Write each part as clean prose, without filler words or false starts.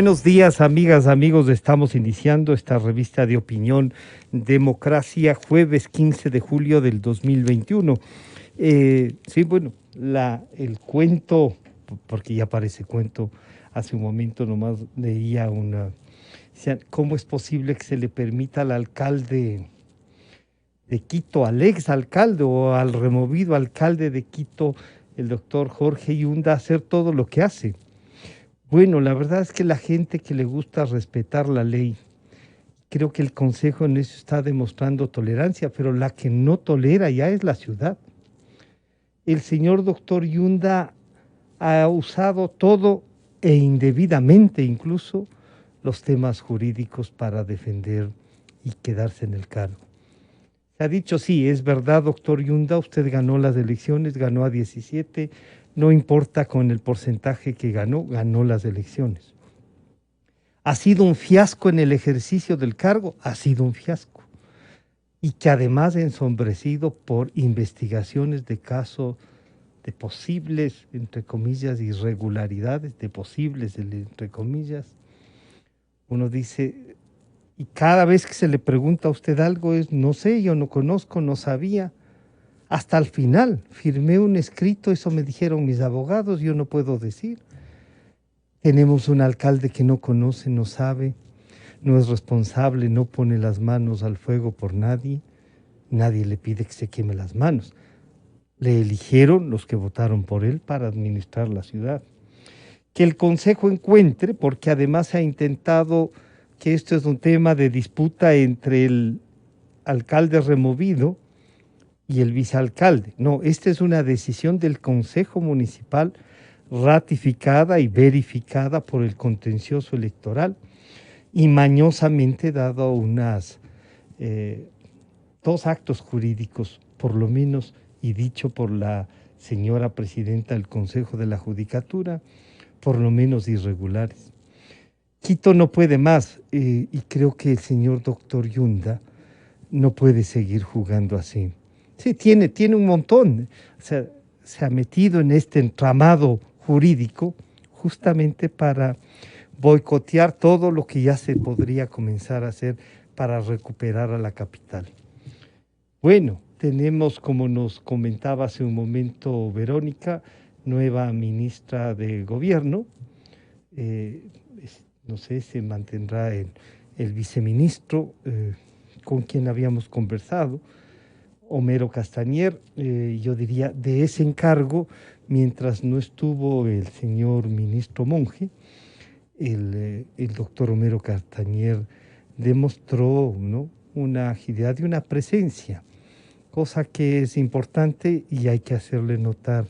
Buenos días, amigas, amigos. Estamos iniciando esta revista de opinión Democracia, jueves 15 de julio del 2021. Sí, bueno, el cuento, porque ya parece cuento, hace un momento nomás leía una... Decían, ¿cómo es posible que se le permita al alcalde de Quito, al ex alcalde o al removido alcalde de Quito, el doctor Jorge Yunda, hacer todo lo que hace? Bueno, la verdad es que la gente que le gusta respetar la ley, creo que el Consejo en eso está demostrando tolerancia, pero la que no tolera ya es la ciudad. El señor doctor Yunda ha usado todo e indebidamente incluso los temas jurídicos para defender y quedarse en el cargo. Se ha dicho, sí, es verdad, doctor Yunda, usted ganó las elecciones, ganó a 17, no importa con el porcentaje que ganó, ganó las elecciones. ¿Ha sido un fiasco en el ejercicio del cargo? Ha sido un fiasco. Y que además ensombrecido por investigaciones de casos de posibles, entre comillas, irregularidades, de posibles, entre comillas. Uno dice, y cada vez que se le pregunta a usted algo es, no sé, yo no conozco, no sabía. Hasta el final, firmé un escrito, eso me dijeron mis abogados, yo no puedo decir. Tenemos un alcalde que no conoce, no sabe, no es responsable, no pone las manos al fuego por nadie, nadie le pide que se queme las manos. Le eligieron los que votaron por él para administrar la ciudad. Que el Consejo encuentre, porque además se ha intentado que esto es un tema de disputa entre el alcalde removido y el vicealcalde. No, esta es una decisión del Consejo Municipal ratificada y verificada por el contencioso electoral y mañosamente dado dos actos jurídicos, por lo menos, y dicho por la señora presidenta del Consejo de la Judicatura, por lo menos irregulares. Quito no puede más y creo que el señor doctor Yunda no puede seguir jugando así. Sí, tiene un montón, o sea, se ha metido en este entramado jurídico justamente para boicotear todo lo que ya se podría comenzar a hacer para recuperar a la capital. Bueno, tenemos, como nos comentaba hace un momento Verónica, nueva ministra de Gobierno. No sé, se mantendrá el viceministro con quien habíamos conversado, Homero Castañer, yo diría, de ese encargo, mientras no estuvo el señor ministro Monge, el doctor Homero Castañer demostró, ¿no?, una agilidad y una presencia, cosa que es importante y hay que hacerle notar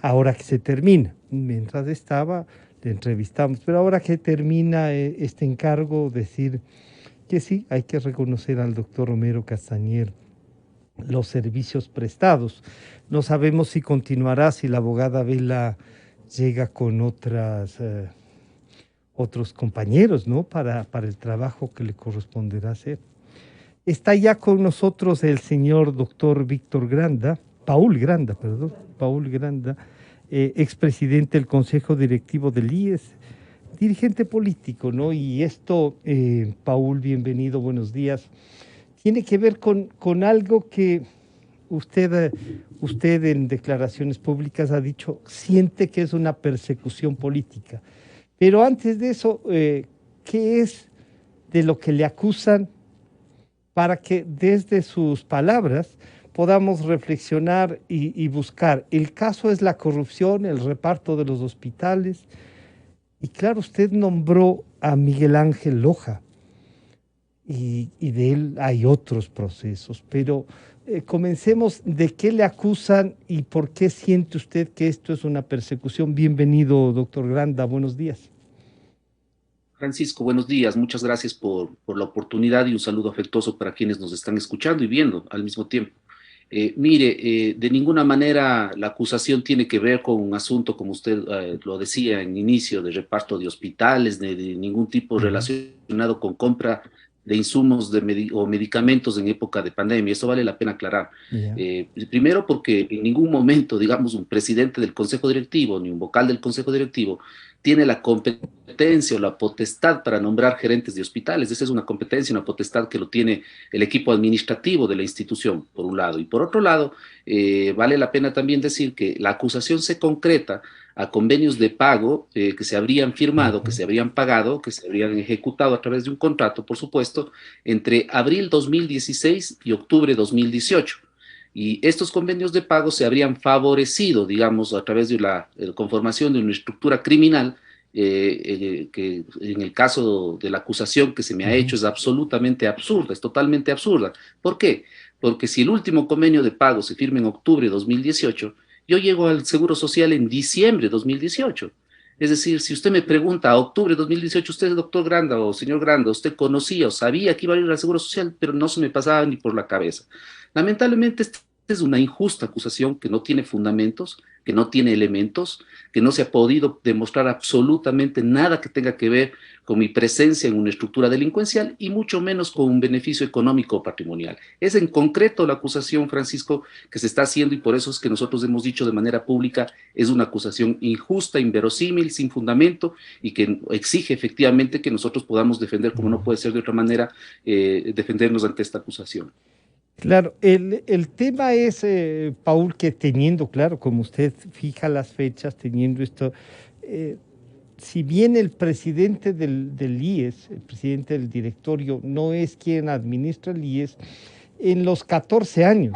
ahora que se termina. Mientras estaba, le entrevistamos, pero ahora que termina este encargo, decir que sí, hay que reconocer al doctor Homero Castañer los servicios prestados. No sabemos si continuará, si la abogada Vela llega con otros compañeros, ¿no?, para el trabajo que le corresponderá hacer. Está ya con nosotros el señor doctor Paul Granda, expresidente del Consejo Directivo del IES, dirigente político, ¿no? Y esto, Paul, bienvenido, buenos días. Tiene que ver con algo que usted en declaraciones públicas ha dicho, siente que es una persecución política. Pero antes de eso, ¿qué es de lo que le acusan para que desde sus palabras podamos reflexionar y buscar? El caso es la corrupción, el reparto de los hospitales. Y claro, usted nombró a Miguel Ángel Loja y de él hay otros procesos, pero comencemos. ¿De qué le acusan y por qué siente usted que esto es una persecución? Bienvenido, doctor Granda, buenos días. Francisco, buenos días. Muchas gracias por la oportunidad y un saludo afectuoso para quienes nos están escuchando y viendo al mismo tiempo. De ninguna manera la acusación tiene que ver con un asunto, como usted lo decía en inicio, de reparto de hospitales, de ningún tipo relacionado con compra de insumos o medicamentos en época de pandemia. Eso vale la pena aclarar. Yeah. Primero porque en ningún momento, digamos, un presidente del Consejo Directivo ni un vocal del Consejo Directivo tiene la competencia o la potestad para nombrar gerentes de hospitales. Esa es una competencia, una potestad que lo tiene el equipo administrativo de la institución, por un lado. Y por otro lado, vale la pena también decir que la acusación se concreta a convenios de pago que se habrían firmado, que se habrían pagado, que se habrían ejecutado a través de un contrato, por supuesto, entre abril 2016 y octubre 2018. Y estos convenios de pago se habrían favorecido, digamos, a través de la conformación de una estructura criminal que en el caso de la acusación que se me ha hecho es absolutamente absurda, es totalmente absurda. ¿Por qué? Porque si el último convenio de pago se firma en octubre de 2018, yo llego al Seguro Social en diciembre de 2018. Es decir, si usted me pregunta a octubre de 2018, usted, doctor Granda o señor Granda, usted conocía o sabía que iba a ir al Seguro Social, pero no se me pasaba ni por la cabeza. Lamentablemente, esta es una injusta acusación que no tiene fundamentos, que no tiene elementos, que no se ha podido demostrar absolutamente nada que tenga que ver con mi presencia en una estructura delincuencial y mucho menos con un beneficio económico o patrimonial. Es en concreto la acusación, Francisco, que se está haciendo y por eso es que nosotros hemos dicho de manera pública, es una acusación injusta, inverosímil, sin fundamento y que exige efectivamente que nosotros podamos defender, como no puede ser de otra manera, defendernos ante esta acusación. Claro, el tema es, Paul, que teniendo, claro, como usted fija las fechas, teniendo esto, eh, si bien el presidente del IES, el presidente del directorio, no es quien administra el IES, en los 14 años,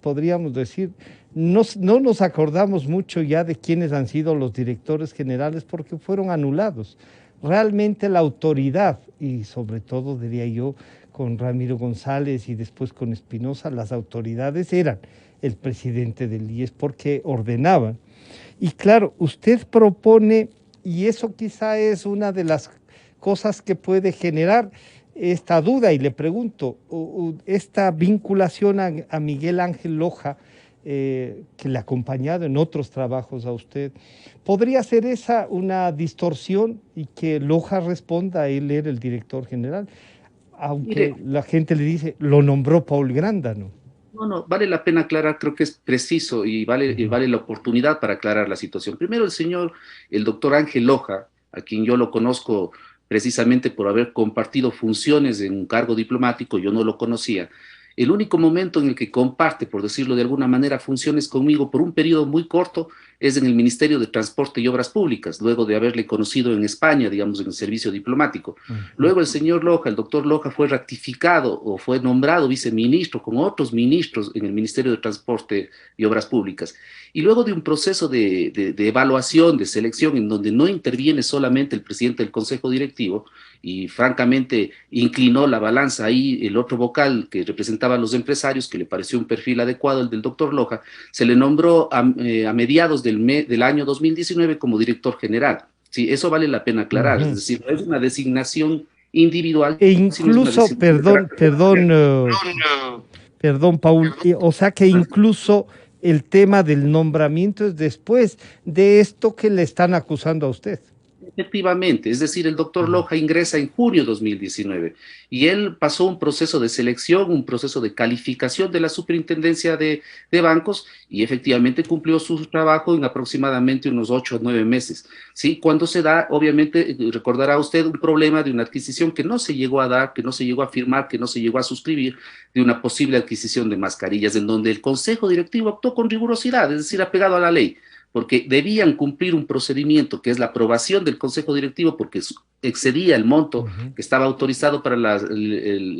podríamos decir, no nos acordamos mucho ya de quiénes han sido los directores generales porque fueron anulados. Realmente la autoridad, y sobre todo diría yo, con Ramiro González y después con Espinosa, las autoridades eran el presidente del IES porque ordenaban. Y claro, usted propone, y eso quizá es una de las cosas que puede generar esta duda, y le pregunto, esta vinculación a Miguel Ángel Loja, que le ha acompañado en otros trabajos a usted, ¿podría ser esa una distorsión y que Loja responda, él era el director general? Aunque Mire, la gente le dice, lo nombró Paul Granda, ¿no? no, vale la pena aclarar, creo que es preciso y vale la oportunidad para aclarar la situación. Primero, el doctor Ángel Loja, a quien yo lo conozco precisamente por haber compartido funciones en un cargo diplomático, yo no lo conocía. El único momento en el que comparte, por decirlo de alguna manera, funciones conmigo por un periodo muy corto es en el Ministerio de Transporte y Obras Públicas, luego de haberle conocido en España, digamos, en el servicio diplomático. Luego el señor Loja, el doctor Loja, fue ratificado o fue nombrado viceministro con otros ministros en el Ministerio de Transporte y Obras Públicas. Y luego de un proceso de evaluación, de selección, en donde no interviene solamente el presidente del Consejo Directivo, y francamente inclinó la balanza ahí el otro vocal que representaba a los empresarios, que le pareció un perfil adecuado, el del doctor Loja, se le nombró a mediados del año 2019 como director general. Sí, eso vale la pena aclarar, es decir, no es una designación individual, E sino es una incluso, designación de carácter general. perdón, Paul, o sea que incluso el tema del nombramiento es después de esto que le están acusando a usted. Efectivamente, es decir, el doctor Loja ingresa en junio de 2019 y él pasó un proceso de selección, un proceso de calificación de la superintendencia de bancos y efectivamente cumplió su trabajo en aproximadamente unos 8 o 9 meses. ¿Sí? Cuando se da, obviamente, recordará usted un problema de una adquisición que no se llegó a dar, que no se llegó a firmar, que no se llegó a suscribir, de una posible adquisición de mascarillas, en donde el Consejo Directivo actuó con rigurosidad, es decir, apegado a la ley, porque debían cumplir un procedimiento que es la aprobación del Consejo Directivo porque excedía el monto que estaba autorizado para la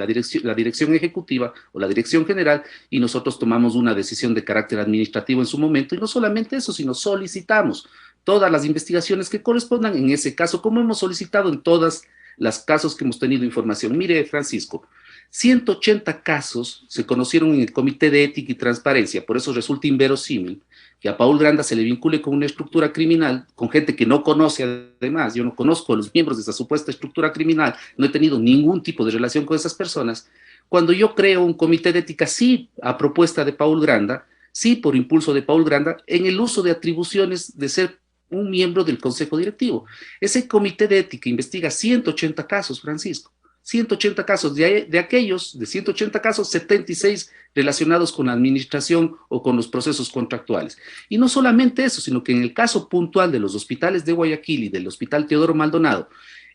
dirección ejecutiva o la dirección general y nosotros tomamos una decisión de carácter administrativo en su momento y no solamente eso, sino solicitamos todas las investigaciones que correspondan en ese caso, como hemos solicitado en todas las casos que hemos tenido información. Mire, Francisco, 180 casos se conocieron en el Comité de Ética y Transparencia, por eso resulta inverosímil que a Paul Granda se le vincule con una estructura criminal, con gente que no conoce además, yo no conozco a los miembros de esa supuesta estructura criminal, no he tenido ningún tipo de relación con esas personas, cuando yo creo un comité de ética, sí a propuesta de Paul Granda, sí por impulso de Paul Granda, en el uso de atribuciones de ser un miembro del Consejo Directivo. Ese comité de ética investiga 180 casos, Francisco. 180 casos. De aquellos, de 180 casos, 76 relacionados con la administración o con los procesos contractuales. Y no solamente eso, sino que en el caso puntual de los hospitales de Guayaquil y del Hospital Teodoro Maldonado,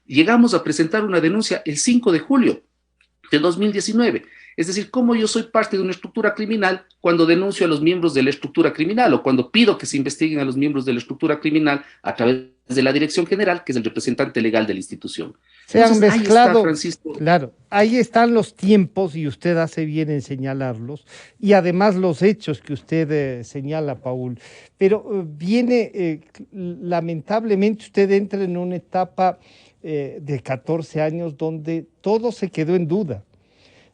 llegamos a presentar una denuncia el 5 de julio de 2019. Es decir, cómo yo soy parte de una estructura criminal cuando denuncio a los miembros de la estructura criminal o cuando pido que se investiguen a los miembros de la estructura criminal a través de la Dirección General, que es el representante legal de la institución. Se han Entonces, mezclado, ahí está, Francisco. claro, ahí están los tiempos y usted hace bien en señalarlos y además los hechos que usted señala, Paul. Pero lamentablemente usted entra en una etapa de 14 años donde todo se quedó en duda,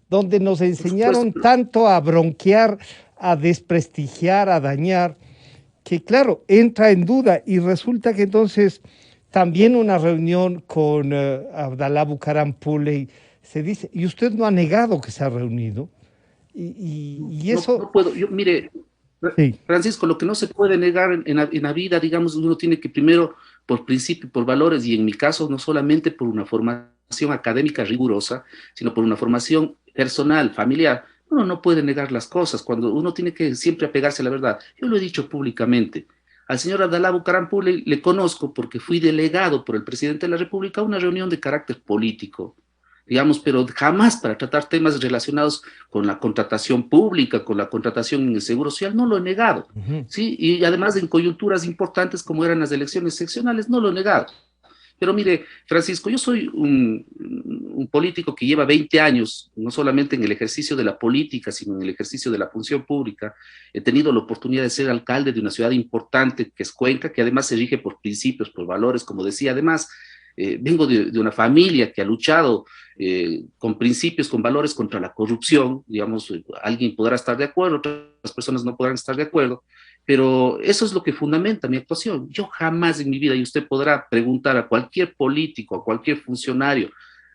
donde nos enseñaron tanto a bronquear, a desprestigiar, a dañar, que claro, entra en duda y resulta que entonces también una reunión con Abdalá Bucaram Pule se dice, y usted no ha negado que se ha reunido, y eso... No puedo, mire, sí. Francisco, lo que no se puede negar en la vida, digamos, uno tiene que primero, por principio, por valores, y en mi caso, no solamente por una formación académica rigurosa, sino por una formación personal, familiar, uno no puede negar las cosas, cuando uno tiene que siempre apegarse a la verdad. Yo lo he dicho públicamente. Al señor Abdalá Bucaram Pule le conozco porque fui delegado por el presidente de la República a una reunión de carácter político, digamos, pero jamás para tratar temas relacionados con la contratación pública, con la contratación en el Seguro Social, no lo he negado, ¿sí? Y además en coyunturas importantes como eran las elecciones seccionales, no lo he negado. Pero mire, Francisco, yo soy un político que lleva 20 años, no solamente en el ejercicio de la política, sino en el ejercicio de la función pública. He tenido la oportunidad de ser alcalde de una ciudad importante que es Cuenca, que además se rige por principios, por valores, como decía. Además, vengo de una familia que ha luchado con principios, con valores contra la corrupción. Digamos, alguien podrá estar de acuerdo, otras personas no podrán estar de acuerdo, pero eso es lo que fundamenta mi actuación. Yo jamás en mi vida, y usted podrá preguntar a cualquier político, a cualquier funcionario,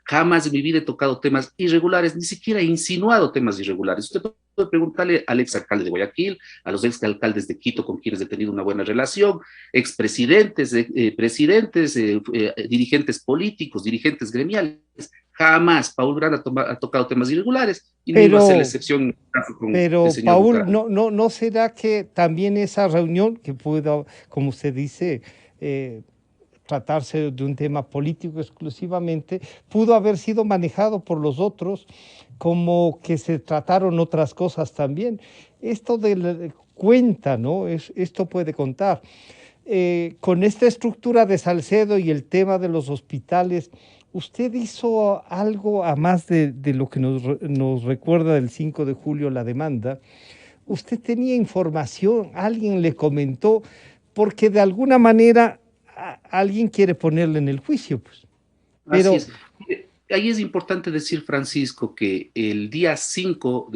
jamás en mi vida he tocado temas irregulares, ni siquiera he insinuado temas irregulares. Usted puede preguntarle al exalcalde de Guayaquil, a los exalcaldes de Quito con quienes he tenido una buena relación, expresidentes, presidentes, dirigentes políticos, dirigentes gremiales. Jamás Paul Granda ha tocado temas irregulares y no iba a ser la excepción. Pero Paul, ¿no será que también esa reunión, que pudo, como usted dice, tratarse de un tema político exclusivamente, pudo haber sido manejado por los otros como que se trataron otras cosas también? Esto cuenta, ¿no? Esto puede contar. Con esta estructura de Salcedo y el tema de los hospitales, ¿usted hizo algo, a más de lo que nos recuerda del 5 de julio la demanda? ¿Usted tenía información? ¿Alguien le comentó? Porque de alguna manera alguien quiere ponerle en el juicio, pues. Pero... Así es. Ahí es importante decir, Francisco, que el día 5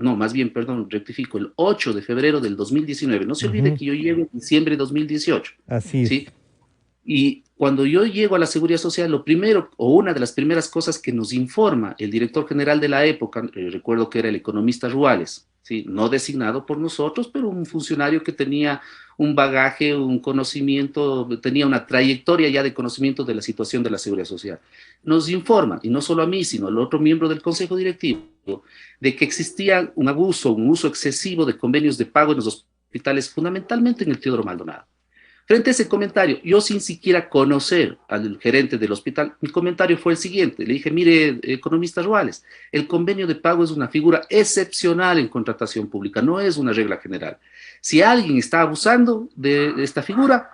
más bien, perdón, rectifico, el 8 de febrero del 2019, no se olvide que yo llego en diciembre de 2018. Así es. ¿Sí? Y cuando yo llego a la Seguridad Social, lo primero, o una de las primeras cosas que nos informa el director general de la época, recuerdo que era el economista Ruales, ¿sí? No designado por nosotros, pero un funcionario que tenía un bagaje, un conocimiento, tenía una trayectoria ya de conocimiento de la situación de la Seguridad Social. Nos informa, y no solo a mí, sino al otro miembro del Consejo Directivo, de que existía un uso excesivo de convenios de pago en los hospitales, fundamentalmente en el Teodoro Maldonado. Frente a ese comentario, yo sin siquiera conocer al gerente del hospital, mi comentario fue el siguiente. Le dije, mire, economista Ruales, el convenio de pago es una figura excepcional en contratación pública, no es una regla general. Si alguien está abusando de esta figura,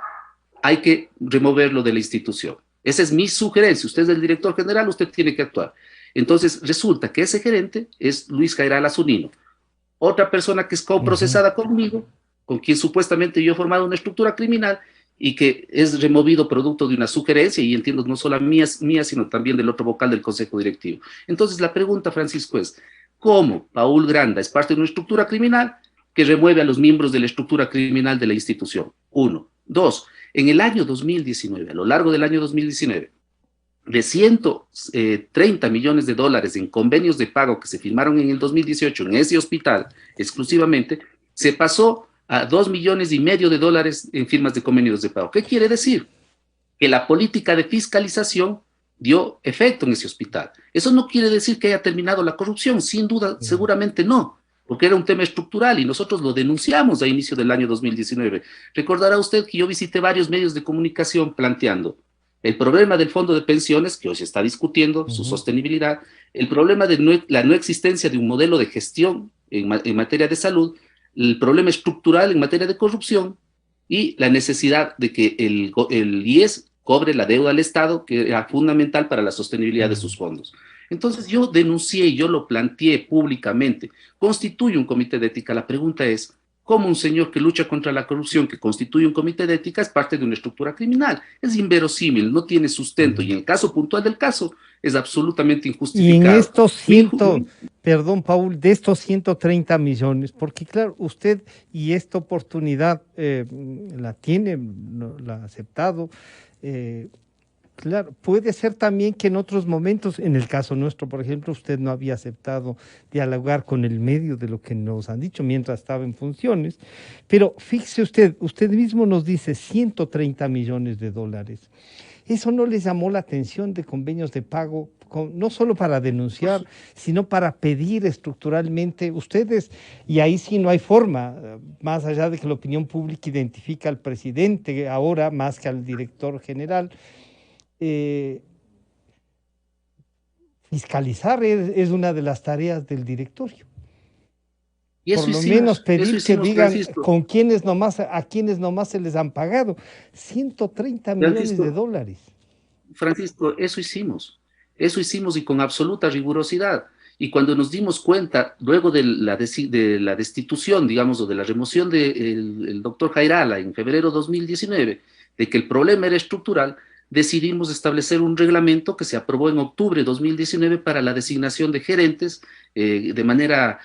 hay que removerlo de la institución. Esa es mi sugerencia. Usted es el director general, usted tiene que actuar. Entonces, resulta que ese gerente es Luis Jairal Azunino. Otra persona que es coprocesada conmigo, con quien supuestamente yo he formado una estructura criminal y que es removido producto de una sugerencia, y entiendo no solo mía, sino también del otro vocal del Consejo Directivo. Entonces la pregunta, Francisco, es, ¿cómo Paul Granda es parte de una estructura criminal que remueve a los miembros de la estructura criminal de la institución? Uno. Dos, en el año 2019, a lo largo del año 2019, de 130 millones de dólares en convenios de pago que se firmaron en el 2018 en ese hospital exclusivamente, se pasó a 2,5 millones de dólares en firmas de convenios de pago. ¿Qué quiere decir? Que la política de fiscalización dio efecto en ese hospital. Eso no quiere decir que haya terminado la corrupción, sin duda, seguramente no, porque era un tema estructural y nosotros lo denunciamos a inicio del año 2019. Recordará usted que yo visité varios medios de comunicación planteando el problema del fondo de pensiones, que hoy se está discutiendo, su sostenibilidad, el problema de la no existencia de un modelo de gestión en materia de salud, el problema estructural en materia de corrupción y la necesidad de que el IES cobre la deuda al Estado, que era fundamental para la sostenibilidad de sus fondos. Entonces yo denuncié y yo lo planteé públicamente. Constituye un comité de ética. La pregunta es, ¿cómo un señor que lucha contra la corrupción, que constituye un comité de ética, es parte de una estructura criminal? Es inverosímil, no tiene sustento y en el caso puntual del caso es absolutamente Y en injustificado. estos perdón, Paul, de estos 130 millones, porque claro, usted y esta oportunidad la tiene, la ha aceptado. eh, Claro, puede ser también que en otros momentos, en el caso nuestro, por ejemplo, usted no había aceptado dialogar con el medio de lo que nos han dicho mientras estaba en funciones, pero fíjese usted, usted mismo nos dice 130 millones de dólares. ¿Eso no les llamó la atención de convenios de pago, no solo para denunciar, sino para pedir estructuralmente ustedes? Y ahí sí no hay forma, más allá de que la opinión pública identifica al presidente ahora más que al director general. eh, Fiscalizar es una de las tareas del directorio. Y Por lo menos eso pedir que hicimos, digan Francisco. con quiénes nomás, a quienes nomás se les han pagado 130 millones de Francisco, dólares. Francisco, eso hicimos y con absoluta rigurosidad. Y cuando nos dimos cuenta, luego de la destitución, digamos, o de la remoción del doctor Jairala en febrero de 2019, de que el problema era estructural, decidimos establecer un reglamento que se aprobó en octubre de 2019 para la designación de gerentes de manera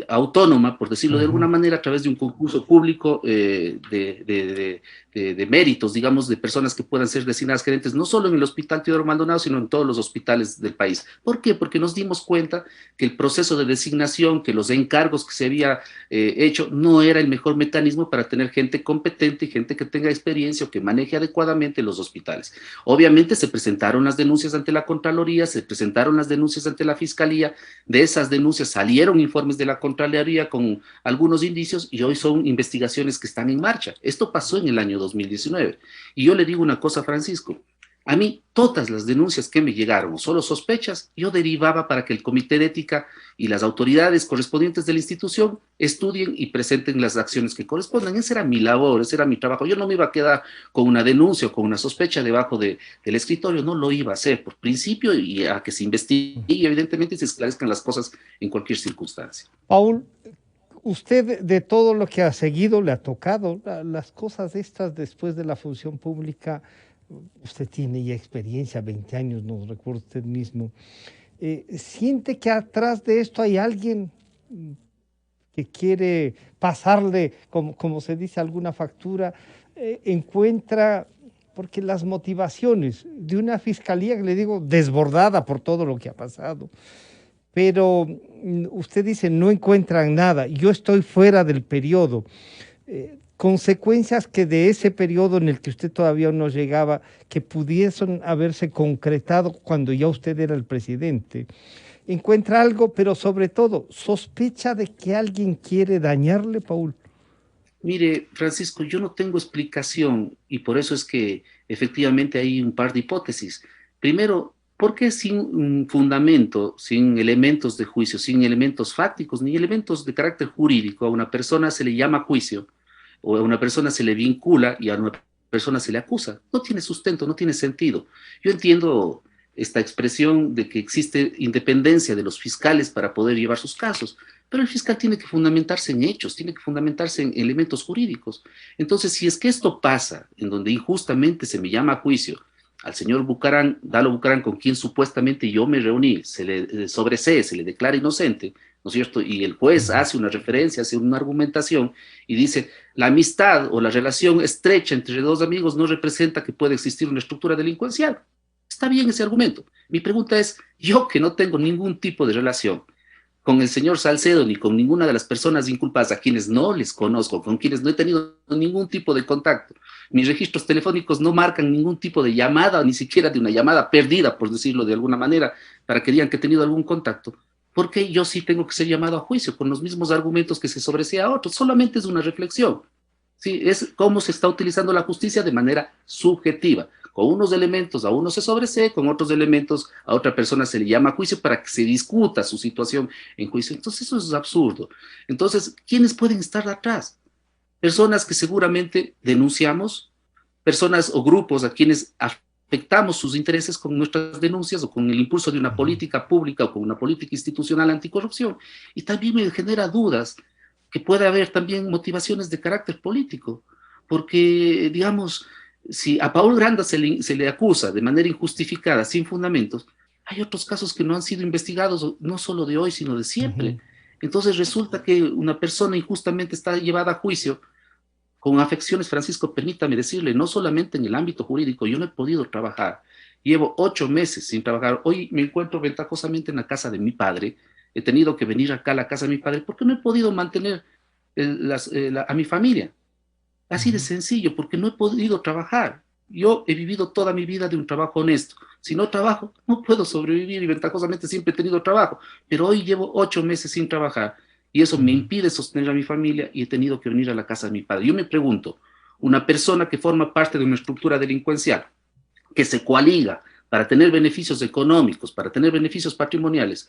autónoma, por decirlo de alguna manera, a través de un concurso público de méritos, digamos, de personas que puedan ser designadas gerentes, no solo en el Hospital Teodoro Maldonado, sino en todos los hospitales del país. ¿Por qué? Porque nos dimos cuenta que el proceso de designación, que los encargos que se había hecho, no era el mejor mecanismo para tener gente competente y gente que tenga experiencia o que maneje adecuadamente los hospitales. Obviamente se presentaron las denuncias ante la Contraloría, se presentaron las denuncias ante la Fiscalía, de esas denuncias salieron informes de la Contraloría con algunos indicios y hoy son investigaciones que están en marcha. Esto pasó en el año 2019. Y yo le digo una cosa, Francisco, a mí todas las denuncias que me llegaron, solo sospechas, yo derivaba para que el Comité de Ética y las autoridades correspondientes de la institución estudien y presenten las acciones que correspondan. Esa era mi labor, ese era mi trabajo. Yo no me iba a quedar con una denuncia o con una sospecha debajo del escritorio, no lo iba a hacer por principio y a que se investigue y evidentemente se esclarezcan las cosas en cualquier circunstancia. Paul, usted de todo lo que ha seguido le ha tocado las cosas estas después de la función pública. Usted tiene ya experiencia, 20 años, nos recuerda usted mismo. ¿Siente que atrás de esto hay alguien que quiere pasarle, como se dice, alguna factura? Encuentra, porque las motivaciones de una fiscalía, que le digo, desbordada por todo lo que ha pasado, pero usted dice, no encuentran nada, yo estoy fuera del periodo. Consecuencias que de ese periodo en el que usted todavía no llegaba, que pudiesen haberse concretado cuando ya usted era el presidente. Encuentra algo, pero sobre todo, sospecha de que alguien quiere dañarle, Paul. Mire, Francisco, yo no tengo explicación y por eso es que efectivamente hay un par de hipótesis. Primero, ¿por qué sin un fundamento, sin elementos de juicio, sin elementos fácticos, ni elementos de carácter jurídico, a una persona se le llama juicio o a una persona se le vincula y a una persona se le acusa? No tiene sustento, no tiene sentido. Yo entiendo esta expresión de que existe independencia de los fiscales para poder llevar sus casos, pero el fiscal tiene que fundamentarse en hechos, tiene que fundamentarse en elementos jurídicos. Entonces, si es que esto pasa, en donde injustamente se me llama a juicio al señor Bucaram, Dalo Bucaram, con quien supuestamente yo me reuní, se le sobresee, se le declara inocente, ¿no es cierto? Y el juez hace una referencia, hace una argumentación y dice, la amistad o la relación estrecha entre dos amigos no representa que pueda existir una estructura delincuencial. Está bien ese argumento. Mi pregunta es, yo que no tengo ningún tipo de relación con el señor Salcedo ni con ninguna de las personas inculpadas a quienes no les conozco, con quienes no he tenido ningún tipo de contacto. Mis registros telefónicos no marcan ningún tipo de llamada, ni siquiera de una llamada perdida, por decirlo de alguna manera, para que digan que he tenido algún contacto. Porque yo sí tengo que ser llamado a juicio con los mismos argumentos que se sobresea a otros. Solamente es una reflexión. ¿Sí? Es cómo se está utilizando la justicia de manera subjetiva. Con unos elementos a uno se sobresee, con otros elementos a otra persona se le llama a juicio para que se discuta su situación en juicio. Entonces eso es absurdo. Entonces, ¿quiénes pueden estar atrás? Personas que seguramente denunciamos, personas o grupos a quienes afectamos sus intereses con nuestras denuncias o con el impulso de una política pública o con una política institucional anticorrupción. Y también me genera dudas que puede haber también motivaciones de carácter político, porque, digamos, si a Paul Granda se le acusa de manera injustificada, sin fundamentos, hay otros casos que no han sido investigados, no solo de hoy, sino de siempre. Entonces resulta que una persona injustamente está llevada a juicio con afecciones, Francisco, permítame decirle, no solamente en el ámbito jurídico, yo no he podido trabajar. Llevo 8 meses sin trabajar. Hoy me encuentro ventajosamente en la casa de mi padre. He tenido que venir acá a la casa de mi padre porque no he podido mantener a mi familia. Así de sencillo, porque no he podido trabajar. Yo he vivido toda mi vida de un trabajo honesto. Si no trabajo, no puedo sobrevivir y ventajosamente siempre he tenido trabajo. Pero hoy llevo 8 meses sin trabajar y eso me impide sostener a mi familia y he tenido que venir a la casa de mi padre. Yo me pregunto, una persona que forma parte de una estructura delincuencial, que se coaliga para tener beneficios económicos, para tener beneficios patrimoniales,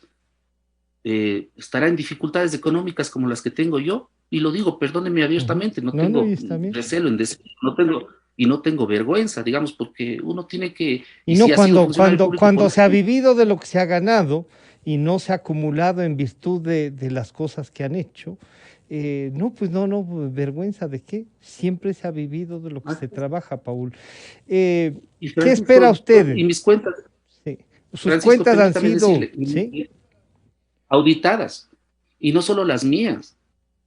estará en dificultades económicas como las que tengo yo, y lo digo, perdóneme abiertamente, no tengo recelo en decirlo, no tengo vergüenza, digamos, porque uno tiene que... Y no, cuando se ha vivido de lo que se ha ganado y no se ha acumulado en virtud de las cosas que han hecho, no, pues no, vergüenza de qué, siempre se ha vivido de lo que se trabaja, Paul. ¿Qué espera usted? Y mis cuentas, sí. Sus cuentas han sido... decirle, ¿sí? Auditadas, y no solo las mías,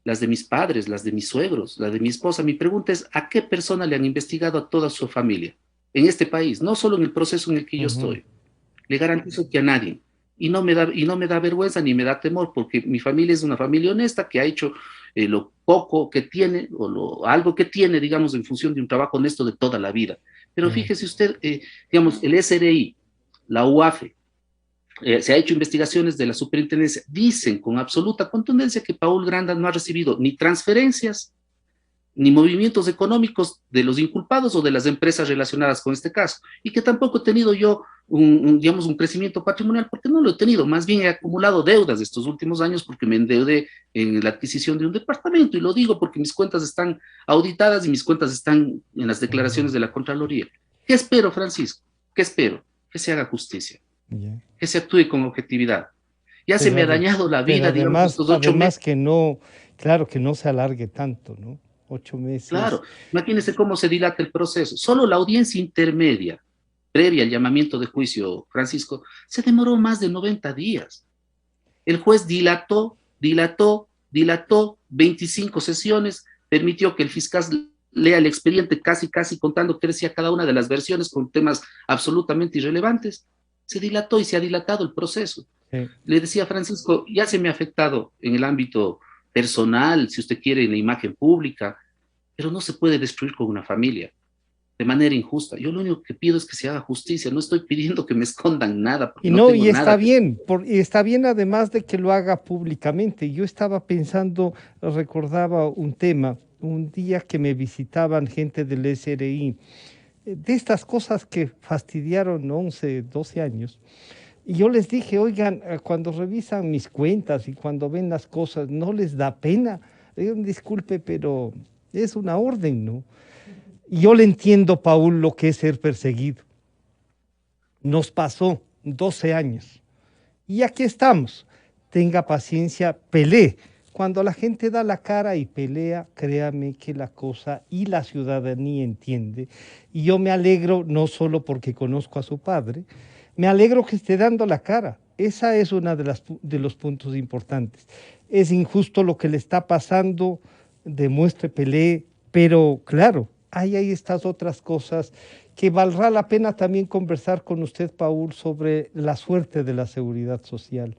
las de mis padres, las de mis suegros, las de mi esposa. Mi pregunta es, ¿a qué persona le han investigado a toda su familia en este país? No solo en el proceso en el que yo estoy. Le garantizo que a nadie. Y no me da vergüenza ni me da temor, porque mi familia es una familia honesta que ha hecho lo poco que tiene, o algo que tiene, digamos, en función de un trabajo honesto de toda la vida. Pero fíjese usted, digamos, el SRI, la UAFE, se ha hecho investigaciones de la superintendencia, dicen con absoluta contundencia que Paul Granda no ha recibido ni transferencias, ni movimientos económicos de los inculpados o de las empresas relacionadas con este caso, y que tampoco he tenido yo digamos, un crecimiento patrimonial, porque no lo he tenido, más bien he acumulado deudas estos últimos años porque me endeudé en la adquisición de un departamento, y lo digo porque mis cuentas están auditadas y mis cuentas están en las declaraciones de la Contraloría. ¿Qué espero, Francisco? ¿Qué espero? Que se haga justicia. Que se actúe con objetividad. Ya se me ha dañado la vida, digamos, estos 8 meses. Que no, claro, que no se alargue tanto, ¿no? 8 meses. Claro, imagínense cómo se dilata el proceso. Solo la audiencia intermedia, previa al llamamiento de juicio, Francisco, se demoró más de 90 días. El juez dilató 25 sesiones, permitió que el fiscal lea el expediente casi contando qué decía cada una de las versiones con temas absolutamente irrelevantes. Se dilató y se ha dilatado el proceso. Sí. Le decía a Francisco, ya se me ha afectado en el ámbito personal, si usted quiere, en la imagen pública, pero no se puede destruir con una familia de manera injusta. Yo lo único que pido es que se haga justicia, no estoy pidiendo que me escondan nada. Y no, y está bien, y está bien además de que lo haga públicamente. Yo estaba pensando, recordaba un tema, un día que me visitaban gente del SRI, de estas cosas que fastidiaron 11, 12 años. Y yo les dije, oigan, cuando revisan mis cuentas y cuando ven las cosas, ¿no les da pena? Disculpe, pero es una orden, ¿no? Y yo le entiendo, Paul, lo que es ser perseguido. Nos pasó 12 años. Y aquí estamos. Tenga paciencia, pelee. Cuando la gente da la cara y pelea, créame que la cosa y la ciudadanía entiende. Y yo me alegro, no solo porque conozco a su padre, me alegro que esté dando la cara. Esa es una de los puntos importantes. Es injusto lo que le está pasando, demuestre, pelee, pero claro, hay estas otras cosas que valdrá la pena también conversar con usted, Paul, sobre la suerte de la seguridad social.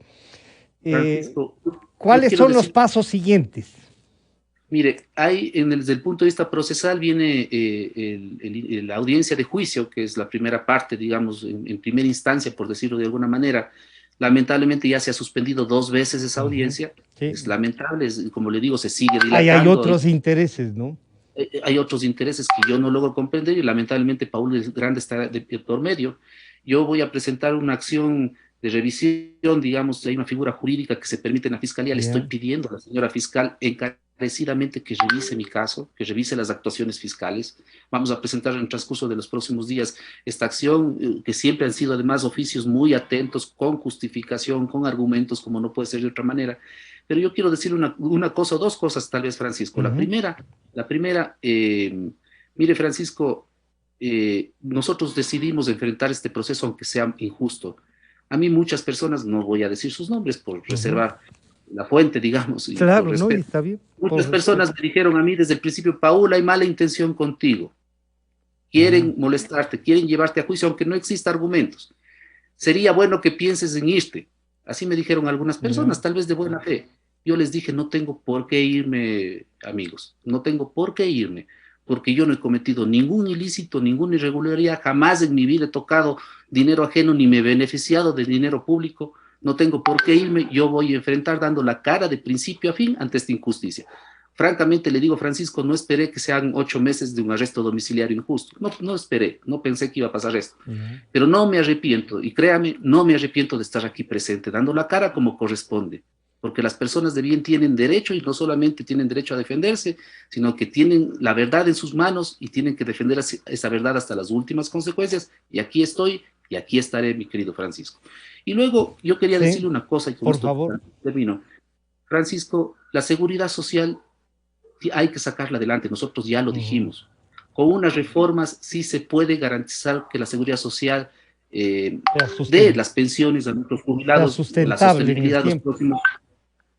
Francisco, yo ¿Cuáles quiero son los decir, pasos siguientes? mire, desde el punto de vista procesal viene la audiencia de juicio, que es la primera parte, digamos, en primera instancia, por decirlo de alguna manera. Lamentablemente ya se ha suspendido 2 veces esa Ujú. audiencia. Sí. Es lamentable, como le digo, se sigue Ahí hay dilatando. otros intereses, ¿no? Hay otros intereses que yo no logro comprender y lamentablemente Paul Grande está por medio. Yo voy a presentar una acción de revisión, digamos, hay una figura jurídica que se permite en la fiscalía. Le estoy Ya. pidiendo a la señora fiscal encarecidamente que revise mi caso, que revise las actuaciones fiscales. Vamos a presentar en el transcurso de los próximos días esta acción, que siempre han sido además oficios muy atentos, con justificación, con argumentos, como no puede ser de otra manera. Pero yo quiero decir una cosa o dos cosas, tal vez, Francisco. Ujú. La primera, mire, Francisco, nosotros decidimos enfrentar este proceso aunque sea injusto. A mí muchas personas, no voy a decir sus nombres por Ujú. reservar la fuente, digamos, y por Claro, ¿no? Y respeto. está bien, por Muchas respeto. personas me dijeron a mí desde el principio, Paul, hay mala intención contigo. Ujú. Quieren molestarte, quieren llevarte a juicio, aunque no exista argumentos. Sería bueno que pienses en irte. Así me dijeron algunas Ya. personas, tal vez de buena fe. Yo les dije, no tengo por qué irme, amigos, no tengo por qué irme, porque yo no he cometido ningún ilícito, ninguna irregularidad, jamás en mi vida he tocado dinero ajeno ni me he beneficiado de dinero público, no tengo por qué irme, yo voy a enfrentar dando la cara de principio a fin ante esta injusticia. Francamente le digo, Francisco, no esperé que sean 8 meses de un arresto domiciliario injusto, no esperé, no pensé que iba a pasar esto, Ya. pero no me arrepiento, y créame, no me arrepiento de estar aquí presente, dando la cara como corresponde, porque las personas de bien tienen derecho y no solamente tienen derecho a defenderse, sino que tienen la verdad en sus manos y tienen que defender esa verdad hasta las últimas consecuencias, y aquí estoy y aquí estaré, mi querido Francisco. Y luego yo quería Sí, decirle una cosa y con por esto favor. termino. Francisco, la seguridad social hay que sacarla adelante, nosotros ya lo Ujú. dijimos. Con unas reformas sí se puede garantizar que la seguridad social Sea dé las pensiones a nuestros sea jubilados, la sustentable en el sostenibilidad tiempo.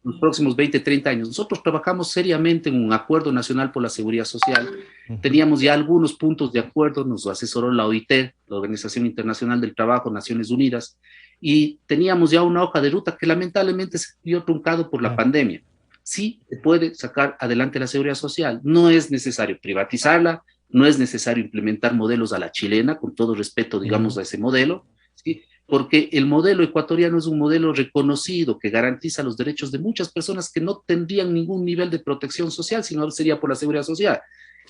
los próximos 20, 30 años. Nosotros trabajamos seriamente en un acuerdo nacional por la seguridad social. Ujú. Teníamos ya algunos puntos de acuerdo, nos asesoró la OIT, la Organización Internacional del Trabajo, Naciones Unidas, y teníamos ya una hoja de ruta que lamentablemente se vio truncado por la Claro. pandemia. Sí se puede sacar adelante la seguridad social, no es necesario privatizarla, no es necesario implementar modelos a la chilena, con todo respeto, digamos, Ujú. a ese modelo, ¿sí? Porque el modelo ecuatoriano es un modelo reconocido que garantiza los derechos de muchas personas que no tendrían ningún nivel de protección social, sino sería por la seguridad social.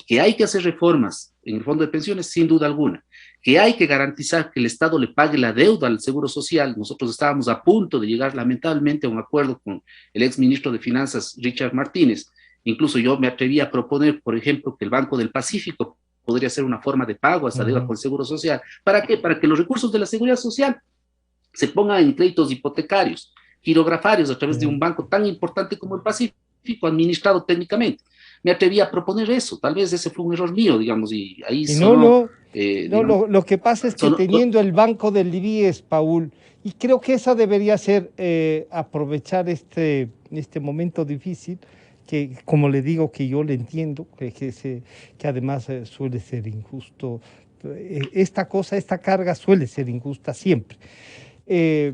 Que hay que hacer reformas en el fondo de pensiones, sin duda alguna. Que hay que garantizar que el Estado le pague la deuda al Seguro Social. Nosotros estábamos a punto de llegar lamentablemente a un acuerdo con el ex ministro de Finanzas, Richard Martínez. Incluso yo me atreví a proponer, por ejemplo, que el Banco del Pacífico podría ser una forma de pago a esa deuda Ujú. con el Seguro Social. ¿Para qué? Para que los recursos de la seguridad social se pongan en créditos hipotecarios, girografarios a través de Ya. un banco tan importante como el Pacífico, administrado técnicamente. Me atreví a proponer eso, tal vez ese fue un error mío, digamos, y ahí Y no, sonó, no, no, digamos, lo que pasa es que teniendo el Banco del IBIES, Paul, y creo que esa debería ser aprovechar este momento difícil, que como le digo que yo le entiendo, que además suele ser injusto, esta cosa, esta carga suele ser injusta siempre. Eh,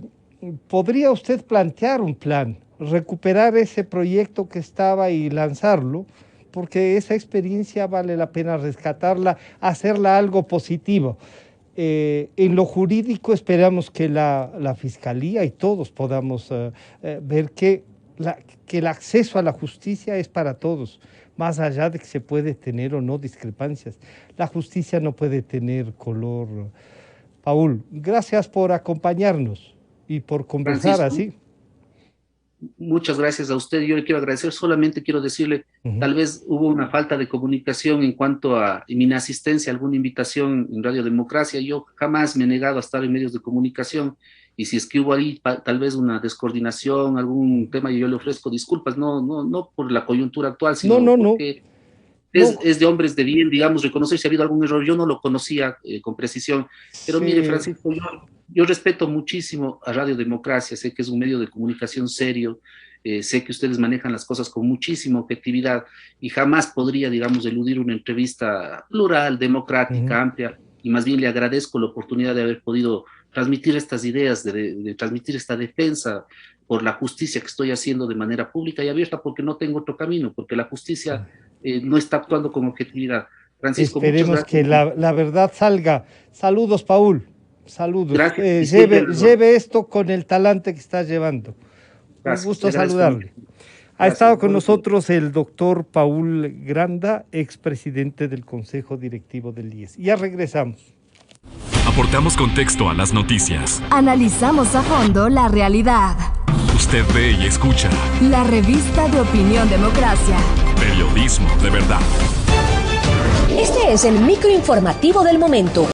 ¿Podría usted plantear un plan, recuperar ese proyecto que estaba y lanzarlo? Porque esa experiencia vale la pena rescatarla, hacerla algo positivo. En lo jurídico esperamos que la Fiscalía y todos podamos ver que el acceso a la justicia es para todos, más allá de que se puede tener o no discrepancias. La justicia no puede tener color. Paul, gracias por acompañarnos y por conversar Francisco, así. muchas gracias a usted. Yo le quiero agradecer, solamente quiero decirle, Ujú. tal vez hubo una falta de comunicación en cuanto a mi inasistencia a alguna invitación en Radio Democracia. Yo jamás me he negado a estar en medios de comunicación y si es que hubo ahí tal vez una descoordinación, algún tema, yo le ofrezco disculpas, no por la coyuntura actual, No, sino no, no, porque no. es de hombres de bien, digamos, reconocer si ha habido algún error. Yo no lo conocía con precisión, pero mire, Sí, Francisco, yo respeto muchísimo a Radio Democracia, sé que es un medio de comunicación serio, sé que ustedes manejan las cosas con muchísima objetividad y jamás podría, digamos, eludir una entrevista plural, ujú. democrática, amplia, y más bien le agradezco la oportunidad de haber podido transmitir estas ideas, de transmitir esta defensa por la justicia que estoy haciendo de manera pública y abierta, porque no tengo otro camino, porque la justicia no está actuando con objetividad. Francisco, esperemos que la verdad salga. Saludos, Paul. Saludos. Gracias. Lleve esto con el talante que está llevando. Gracias. Un gusto saludarle. Ha estado con nosotros el doctor Paul Granda, expresidente del Consejo Directivo del IES. Ya regresamos. Aportamos contexto a las noticias. Analizamos a fondo la realidad. Usted ve y escucha. La revista de Opinión Democracia. Periodismo de verdad. Este es el microinformativo del momento.